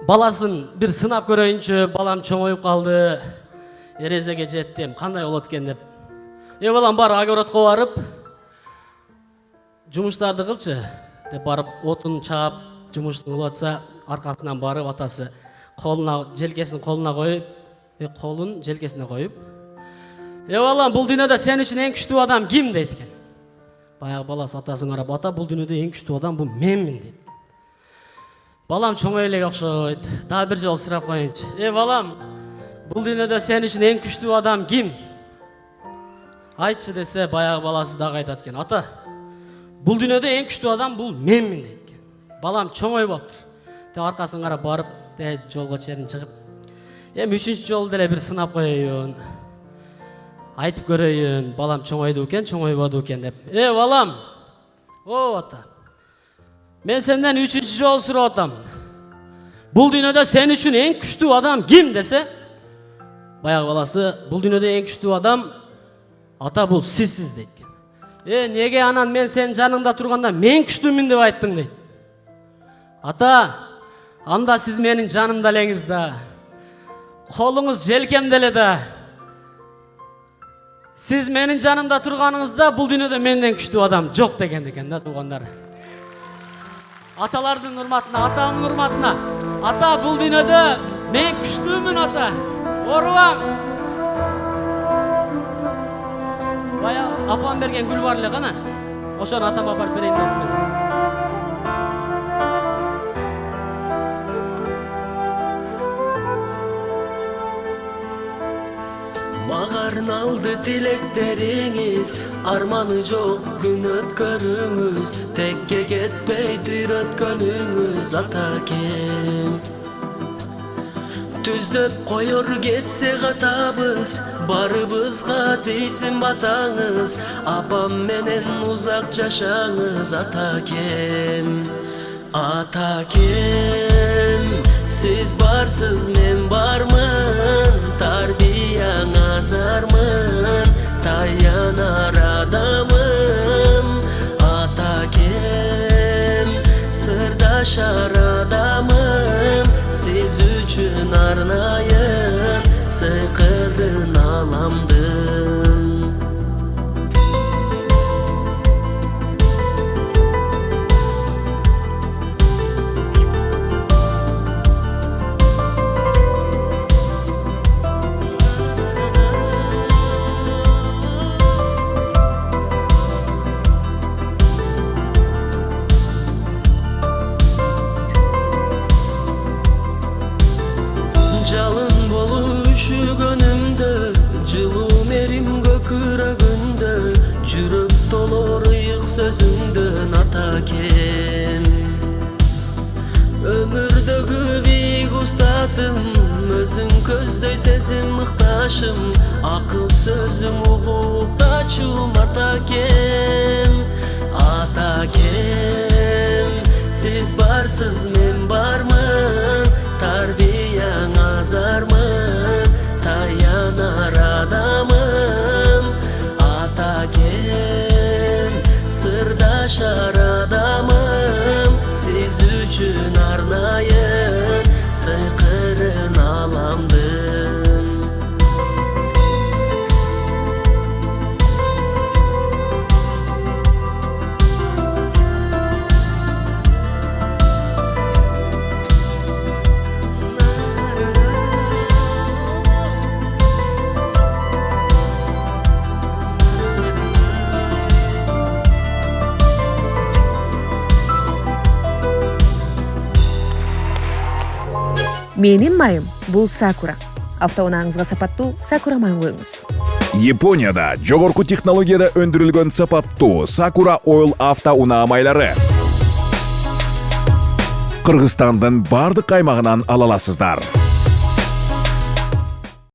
баласын бир сынап көрөйүнчү, балам чоңоюп калды, эрезеге жеттим, кандай болот экен деп. Балам бар огородко барып, жумуштарды кылчы деп барып, отун чаап, жумушту кылып атса, аркасынан барып атасы колуна, желкесин колуна коюп, колун желкесине коюп, балам, бул дүйнөдө сен үчүн эң күчтүү адам ким дейт экен. Баягы баласы атасын карап, ата, бул дүйнөдө эң күчтүү адам бул менмин дейт. Балам чоңой элек окшойт. Дагы бир жолу сурап коеюнчу. Балам, бул дүйнөдө сен үчүн эң күчтүү адам ким? Айтчы десе, баягы баласы дагы айтат экен. Ата, бул дүйнөдө эң күчтүү адам бул менмин дейт экен. Балам чоңой болуптур. Деп аркасын карап барып, жолго чейин чыгып, үчүнчү жолу деле бир сынап коеюн. Айтып көрөйүн, балам чоңойду экен, чоңойбоду экен деп. Балам, ата, мен сенден үчүнчү жолу сурап атам. Бул дүйнөдө сен үчүн эң күчтүү адам ким десе, баягы баласы, бул дүйнөдө эң күчтүү адам, ата, бул сизсиз дейт экен. Неге анан мен сенин жаныңда турганда мен күчтүүмүн деп айттың дейт. Ата, анда сиз менин жанымда элеңиз да, колуңуз желкемде эле да. Сиз менин жанымда турганыңызда бул дүйнөдө менден күчтүү адам жок деген экен да, туугандар. Аталардын урматына, атамдын урматына. Ата, бул дүйнөдө мен күчтүүмүн, ата. Оорубам. Бая апам берген гүл бар эле кана. Ошону атама барып берейин деп мен. Мага арналды тилектериңиз, арманы жок күн өткөрүңүз, текке кетпей үйрөткөнүңүз атакем. Түздөп коёр кетсе катабыз, барыбызга тийсин батаңыз, апам менен узак жашаңыз атакем. Атакем, сиз барсыз мен бармын, тарбияң азармын, таянар адамым. Атакем, сырдашар адамым, сиз үчүн арнайын сыйкырдын аламдым. Жалын болуп үшүгөнүмдө, жылуу мерим көкүрөгүндө, жүрөк толор ыйык сөзүңдөн атакем. Өмүрдөгү бийик устатым, өзүң көздөй сезим мыкташым, акыл сөзүң угуктачум атакем. Атакем, сиз барсыз мен бармын, тарбияң азармын, таянар адамым. Атакем, сырдашар адамым, сиз үчүн арнайын сыйкырын аламдым. Менин майым бул сакура. Автоунааңызга сапаттуу сакура майын коюңуз. Японияда жогорку технологияда өндүрүлгөн сапаттуу Sakura Oil автоунаа майлары Кыргызстандын бардык аймагынан ала аласыздар.